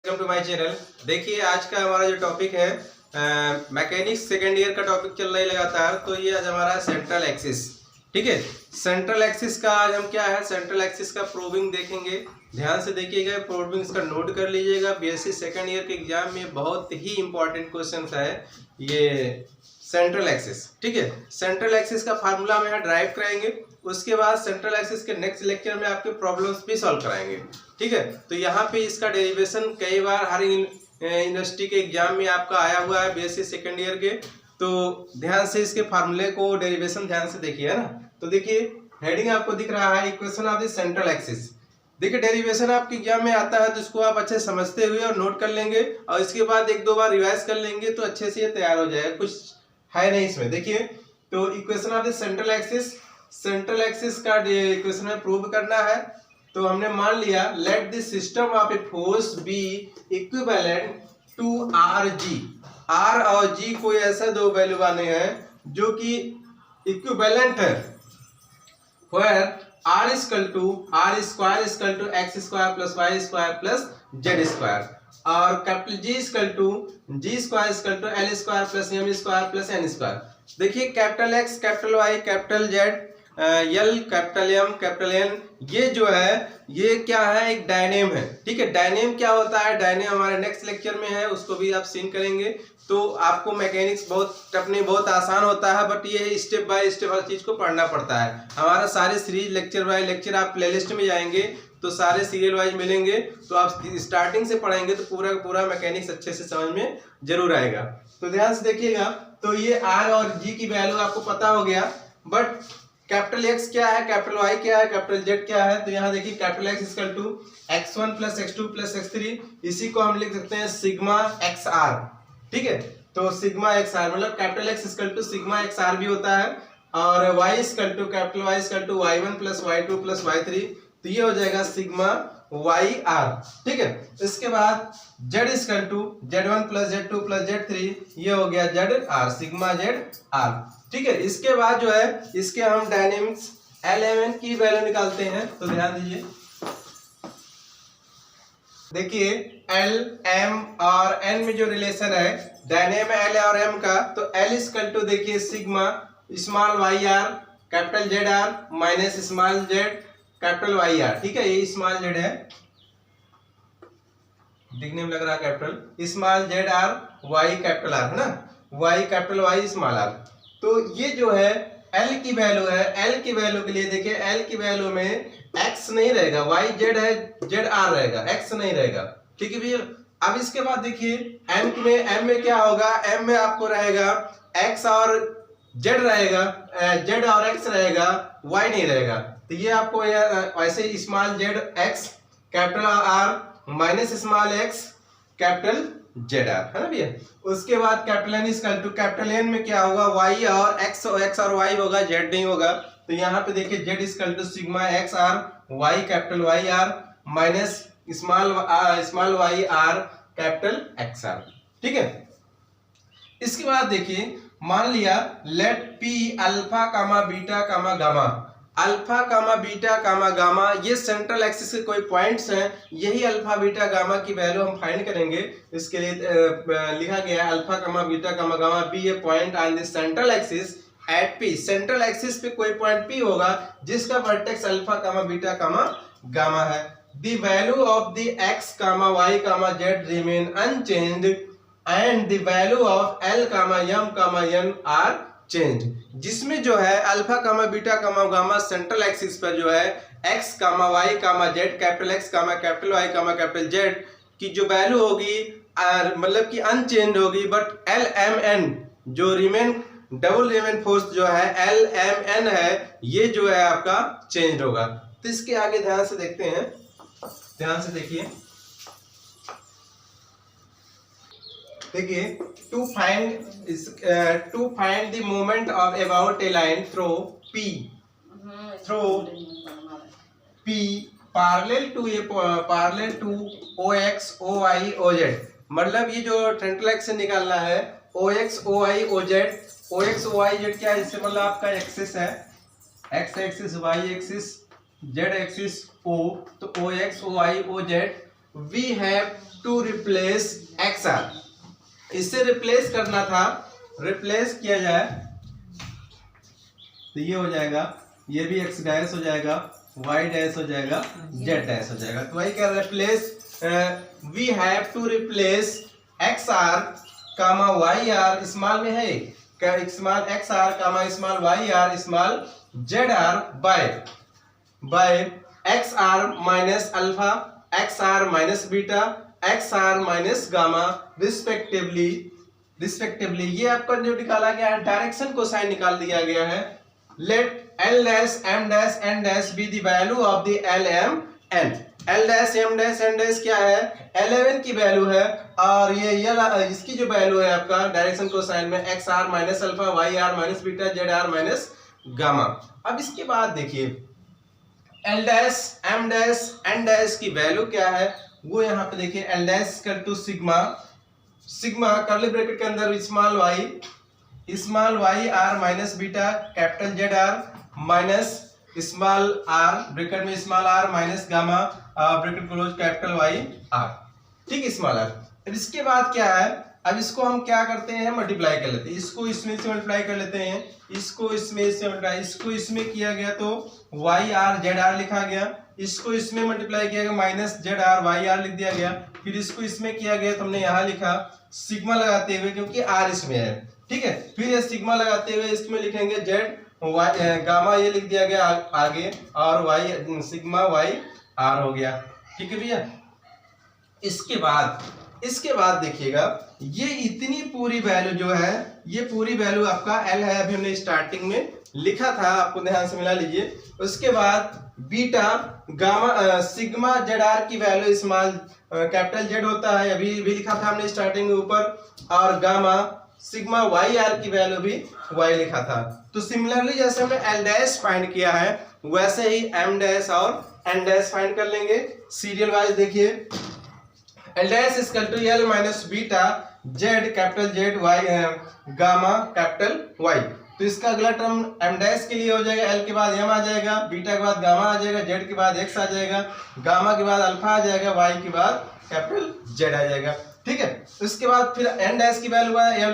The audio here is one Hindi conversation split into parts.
Welcome to my channel. देखिए आज का हमारा जो टॉपिक है मैकेनिक्स सेकेंड ईयर का टॉपिक चल रहा है लगातार। तो ये आज हमारा सेंट्रल एक्सिस, ठीक है। सेंट्रल एक्सिस का आज हम क्या है, सेंट्रल एक्सिस का प्रूविंग देखेंगे। ध्यान से देखिएगा, प्रूविंग इसका नोट कर लीजिएगा। बीएससी सेकेंड ईयर के एग्जाम में बहुत ही इंपॉर्टेंट क्वेश्चन है ये सेंट्रल एक्सिस, ठीक है। सेंट्रल एक्सिस का फार्मूला हम यहाँ ड्राइव कराएंगे। उसके बाद सेंट्रल एक्सिस के नेक्स्ट लेक्चर में आपके प्रॉब्लम्स भी सॉल्व कराएंगे, ठीक है। तो यहाँ पे इसका डेरिवेशन कई बार हर यूनिवर्सिटी के एग्जाम में आपका आया हुआ है बीएससी सेकेंड ईयर के। तो ध्यान से इसके फार्मूले को डेरिवेशन ध्यान से देखिए, है ना। तो देखिए हेडिंग आपको दिख रहा है, equation of the central axis. देखिए डेरिवेशन आपके एग्जाम में आता है तो इसको आप अच्छे समझते हुए और नोट कर लेंगे, और इसके बाद एक दो बार रिवाइज कर लेंगे तो अच्छे से ये तैयार हो जाएगा। कुछ है नहीं इसमें। देखिए तो equation of the central axis, central axis का इक्वेशन में प्रूव करना है। तो हमने मान लिया let the system of a force be equivalent to R G. R और जी कोई ऐसा दो वैल्यू वाले हैं जो कि इक्विवेलेंट है, where r is equal to r square is equal to x square plus y square plus z square, और capital G is equal to g square is equal to l square plus m square plus n square। देखिए capital X, capital Y, capital Z, L, capital M, capital N, ये जो है ये क्या है, एक डायनेम है, ठीक है। डायनेम क्या होता है, डायनेम हमारे नेक्स्ट लेक्चर में है, उसको भी आप सीन करेंगे। तो आपको मैकेनिक्स बहुत आसान होता है, बट ये स्टेप बाय स्टेप हर चीज को पढ़ना पड़ता है। हमारा सारे सीरीज लेक्चर बाय लेक्चर आप प्लेलिस्ट में जाएंगे तो सारे सीरियल वाइज मिलेंगे। तो आप स्टार्टिंग से पढ़ेंगे तो पूरा पूरा मैकेनिक्स अच्छे से समझ में जरूर आएगा। तो ध्यान से देखिएगा। तो ये आर और जी की वैल्यू आपको पता हो गया, बट कैपिटल एक्स क्या है, कैपिटल वाई क्या है, कैपिटल जेड क्या है। तो यहाँ देखिए capital X equal to x1 plus x2 plus x3, इसी को हम लिख सकते हैं सिग्मा एक्स आर, ठीक है। तो सिग्मा एक्स आर मतलब capital X equal to sigma X R भी होता है, और y equal to capital y equal to y1 plus y2 plus y3। तो ये हो जाएगा सिग्मा वाई आर, ठीक है। इसके बाद z equal to z1 plus z2 plus z3, ये हो गया z R, sigma z R, ठीक है। इसके बाद जो है इसके हम डायनेमिक्स एल एम एन की वैल्यू निकालते हैं। तो ध्यान दीजिए, देखिए एल एम और एन में जो रिलेशन है डायनेम एल और एम का, तो एल इक्वल टू देखिए sigma small Y R capital Z R minus small Z capital Y R, ठीक है। ये स्मॉल जेड है, दिखने में लग रहा है capital, small Z R Y capital R, है ना, Y capital Y small R. तो ये जो है L की वैल्यू है, L की वैल्यू के लिए देखिए L की वैल्यू में x नहीं रहेगा, y z है, z r रहेगा, x नहीं रहेगा, ठीक है भैया। अब इसके बाद देखिए M में क्या होगा, M में आपको रहेगा x और z रहेगा, z और x रहेगा, y नहीं रहेगा। तो ये आपको ऐसे स्मॉल z x कैपिटल r minus small x capital Z R, है ना भैया। उसके बाद capital N equal to capital N में क्या होगा, वाई और एक्स और वाई होगा, जेड नहीं होगा। तो यहाँ पे देखिए Z equal to sigma X R Y capital Y R minus small Y R capital X R, ठीक है। इसके बाद देखिए मान लिया let P alpha comma beta comma gamma, alpha comma beta comma gamma ये सेंट्रल एक्सिस के कोई पॉइंट्स हैं। यही अल्फा बीटा गामा की वैल्यू हम फाइंड करेंगे। इसके लिए लिखा गया है alpha comma beta comma gamma be a point on the central axis at P. Central axis पे कोई पॉइंट पी होगा जिसका vertex alpha comma beta comma gamma है। The value of the X comma Y comma Z remain unchanged and the value of L comma M comma N are change. जिसमें जो है alpha comma beta comma gamma central axis पर जो है x comma y comma z capital x comma capital y comma capital z की जो वैल्यू होगी मतलब कि अनचेंज होगी, बट एल एम एन जो रिमेन डबल रिमेन फोर्स जो है एल एम एन है, ये जो है आपका चेंज होगा। तो इसके आगे ध्यान से देखते हैं, ध्यान से देखिए, देखिए to find the moment of about a line through P parallel to OX OY OZ। मतलब ये जो सेंट्रल एक्सिस से निकालना है OX OY OZ, OX OY Z क्या है, इससे मतलब आपका एक्सिस है x axis, y axis, z axis O, तो OX OY OZ we have to replace X R, इससे रिप्लेस करना था, रिप्लेस किया जाए तो ये हो जाएगा, ये भी एक्स डैश हो जाएगा, वाई डैश हो जाएगा, जेड डैश हो जाएगा। तो वही कह रहे हैं replace, we have to replace X R comma Y R, small में है क्या, small X R comma small Y R small Z R by X R minus alpha, X R minus beta, X R minus gamma respectively. ये आपका जो निकाला गया है डायरेक्शन कोसाइन निकाल दिया गया है। लेट L dash M dash N dash be the value of the L M N। L dash M dash N dash क्या है, L11 की वैल्यू है, और ये इसकी जो वैल्यू है आपका डायरेक्शन कोसाइन में X R minus alpha, Y R minus beta, Z R minus gamma. अब इसके बाद देखिए L dash M dash N dash की वैल्यू क्या है, वो यहाँ पे देखिए L dash equal to sigma curly bracket के अंदर small Y R minus beta capital Z R minus small R bracket में small R minus gamma bracket close capital Y R, ठीक है, स्मॉल आर। अब इसके बाद क्या है, अब इसको हम क्या करते हैं, मल्टीप्लाई कर लेते हैं, इसको इसमें से मल्टीप्लाई कर लेते हैं, इसको इसमें से मल्टीप्लाई, इसको इसमें किया गया तो वाई आर जेड आर लिखा गया, इसको इसमें मल्टीप्लाई किया गया minus Z R Y R लिख दिया गया, फिर इसको इसमें किया गया तो हमने यहाँ लिखा सिग्मा लगाते हुए, क्योंकि आर इसमें है, ठीक है, फिर ये सिग्मा लगाते हुए इसमें लिखेंगे जेड गामा, ये लिख दिया गया आगे, और वाई सिग्मा वाई आर हो गया, ठीक है भैया। इसके बाद देखिएगा ये इतनी पूरी वैल्यू जो है, ये पूरी वैल्यू आपका एल है, अभी हमने स्टार्टिंग में लिखा था, आपको ध्यान से मिला लीजिए। उसके बाद beta gamma sigma Z R की वैल्यू स्मॉल कैपिटल जेड होता है, अभी भी लिखा था हमने स्टार्टिंग में ऊपर, और गामा सिग्मा वाई आर की वैल्यू भी वाई लिखा था। तो सिमिलरली जैसे हमने एल डैश फाइंड किया है, वैसे ही एम डैश और एन डैश फाइंड कर लेंगे सीरियल वाइज। देखिए L dash equal to L minus beta Z capital Z Y gamma capital Y. तो इसका अगला टर्म एम डैश के लिए हो जाएगा, एल के बाद एम आ जाएगा, बीटा के बाद गामा आ जाएगा, जेड के बाद एक्स आ जाएगा, गामा के बाद अल्फा आ जाएगा, वाई के बाद कैपिटल जेड आ जाएगा, ठीक है। उसके बाद फिर एन डैश की वैल्यू है,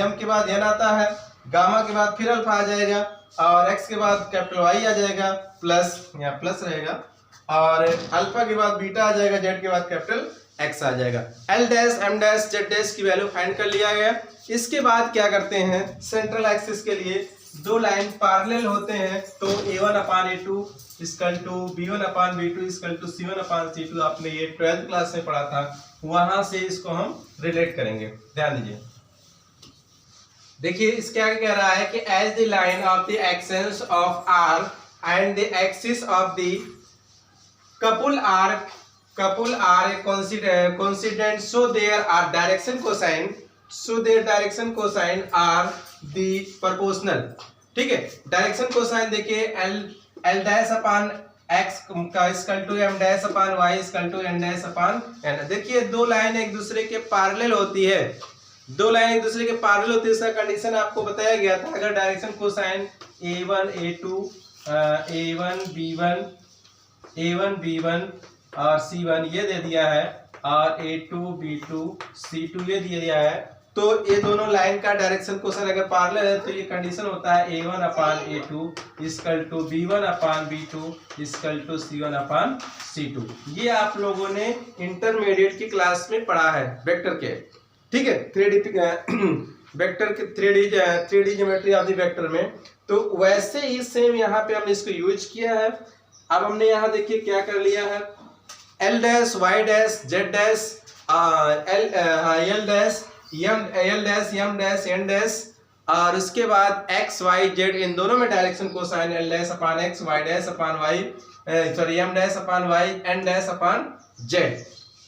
एम के बाद एन आता है, गामा के बाद फिर अल्फा आ जाएगा, और एक्स के बाद कैपिटल वाई आ जाएगा, प्लस यहाँ प्लस रहेगा, और अल्फा के बाद बीटा आ जाएगा, जेड के बाद कैपिटल एक्स आ जाएगा। L dash M dash Z dash की वैल्यू फाइंड कर लिया गया। इसके बाद क्या करते हैं, सेंट्रल एक्सिस के लिए दो लाइन पैरेलल होते हैं, तो a1 upon a2 equal to b1 upon b2 equal to c1 upon c2, आपने ये 12th क्लास में पढ़ा था, वहां से इसको हम रिलेट करेंगे, ध्यान दीजिए। देखिए इसके आगे कह रहा है कि as the line of the axes of R and the axis of the couple are a coincident, so their direction cosine are the proportional, ठीक है। डायरेक्शन कोसाइन देखिए एल डैश अपान एक्स का equal to M dash upon Y equal to N dash upon N. देखिए दो लाइन एक दूसरे के पैरेलल होती है, दो लाइन एक दूसरे के पैरेलल होती है, इसका कंडीशन आपको बताया गया था। अगर direction cosine a1 a2 a1 b1 और c1 ये दे दिया है, और a2 b2 c2 ये दिया है, तो ये दोनों लाइन का डायरेक्शन कोसाइन अगर पैरेलल है तो ये कंडीशन होता है a1 upon a2 equal to b1 upon b2 equal to c1 upon c2। ये आप लोगों ने इंटरमीडिएट की क्लास में पढ़ा है वेक्टर के, ठीक है, 3D वेक्टर के 3D geometry of the vector में। तो वैसे ही सेम यहाँ पे हमने इसको यूज किया है। अब हमने यहाँ देखिए क्या कर लिया है, L dash Y dash Z dash L dash M dash N dash, और उसके बाद एक्स वाई जेड इन दोनों में direction cosine L dash upon X Y dash upon Y sorry M dash upon Y N dash upon Z,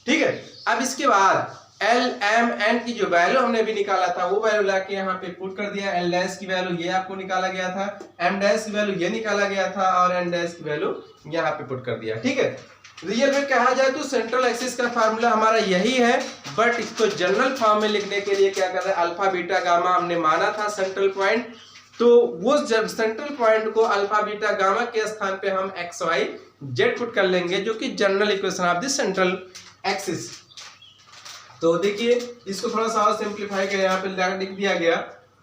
ठीक है। अब इसके बाद एल एम एन की जो वैल्यू हमने भी निकाला था वो वैल्यू लाके यहाँ पे पुट कर दिया। एल डैश की वैल्यू ये आपको निकाला गया था, एम डैश की वैल्यू ये निकाला गया था, और एन डैश की वैल्यू यहाँ पे पुट कर दिया, ठीक है। रियल में कहा जाए तो सेंट्रल एक्सिस का फार्मूला हमारा यही है, बट इसको जनरल फॉर्म में लिखने के लिए क्या कर रहे हैं, अल्फा बीटा गामा हमने माना था सेंट्रल पॉइंट, तो वो जब सेंट्रल पॉइंट को अल्फा बीटा गामा के स्थान पे हम एक्स वाई जेड पुट कर लेंगे, जो कि general equation of the central axis. तो देखिए इसको थोड़ा सा और सिंप्लीफाई करें, यहाँ पे लिख दिया गया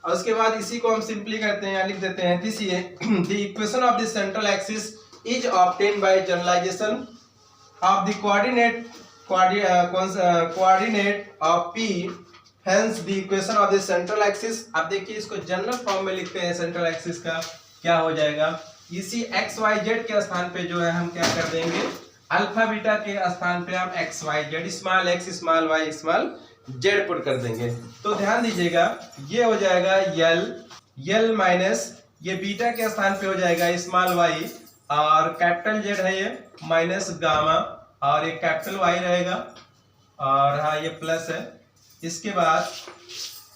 और उसके बाद इसी को हम सिंपली करते हैं, लिख देते हैं this the equation of the central axis is obtained by generalization of the coordinate of P, hence the equation of the central axis. अब देखिए इसको जनरल फॉर्म में लिखते हैं, सेंट्रल एक्सिस का क्या हो जाएगा, इसी एक्स वाई जेड के स्थान पे जो है हम क्या कर देंगे, अल्फा बीटा के स्थान पे हम X Y Z, small X small Y small Z put कर देंगे। तो ध्यान दीजिएगा ये हो जाएगा यल माइनस ये बीटा के स्थान पे हो जाएगा स्मॉल वाई, और कैपिटल जेड है ये माइनस गामा, और ये कैपिटल वाई रहेगा, और हाँ ये प्लस है। इसके बाद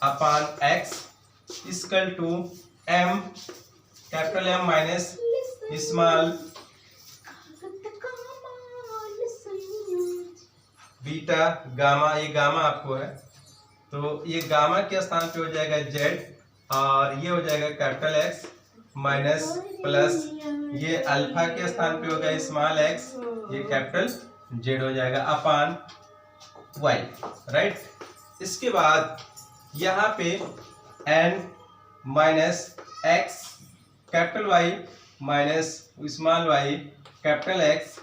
upon X equal to M capital M minus small beta gamma, ये गामा आपको है तो ये गामा के स्थान पे हो जाएगा जेड, और ये हो जाएगा कैपिटल एक्स माइनस प्लस ये अल्फा के स्थान पे होगा स्मॉल एक्स, ये कैपिटल जेड हो जाएगा अपान वाई, राइट। इसके बाद यहाँ पे N minus X capital Y minus small Y capital X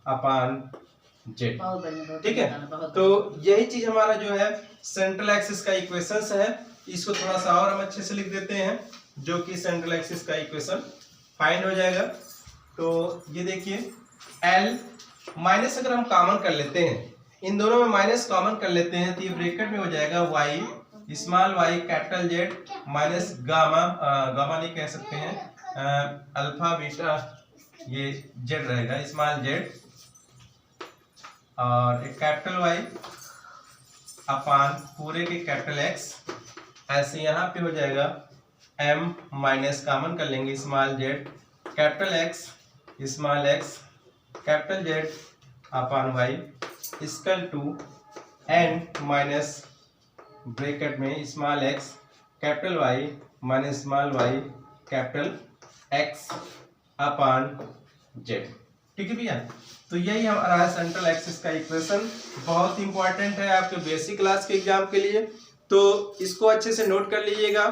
upon Z, ठीक है। तो यही चीज हमारा जो है सेंट्रल एक्सिस का इक्वेशंस है। इसको थोड़ा सा और हम अच्छे से लिख देते हैं, जो कि सेंट्रल एक्सिस का इक्वेशन फाइंड हो जाएगा। तो ये देखिए एल माइनस अगर हम कॉमन कर लेते हैं, इन दोनों में माइनस कॉमन कर लेते हैं, तो ये ब्रैकेट में हो जाएगा Y small Y capital Z minus gamma, gamma नहीं कह सकते हैं, अल्फा बीटा ये जेड रहेगा स्मॉल जेड, और एक कैपिटल वाई अपान पूरे के कैपिटल एक्स। ऐसे यहाँ पे हो जाएगा एम माइनस कॉमन कर लेंगे small Z capital X small X capital Z upon Y equal to N minus bracket में small X capital Y minus small Y capital X upon Z, ठीक है भैया। तो यही हमारा है सेंट्रल एक्सिस का इक्वेशन, बहुत इंपॉर्टेंट है आपके बेसिक क्लास के एग्जाम के लिए। तो इसको अच्छे से नोट कर लीजिएगा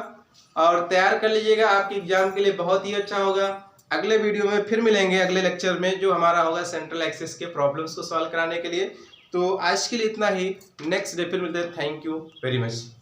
और तैयार कर लीजिएगा, आपके एग्जाम के लिए बहुत ही अच्छा होगा। अगले वीडियो में फिर मिलेंगे, अगले लेक्चर में, जो हमारा होगा सेंट्रल एक्सिस के प्रॉब्लम्स को सॉल्व कराने के लिए। तो आज के लिए इतना ही, नेक्स्ट डे फिर मिलते हैं। Thank you very much.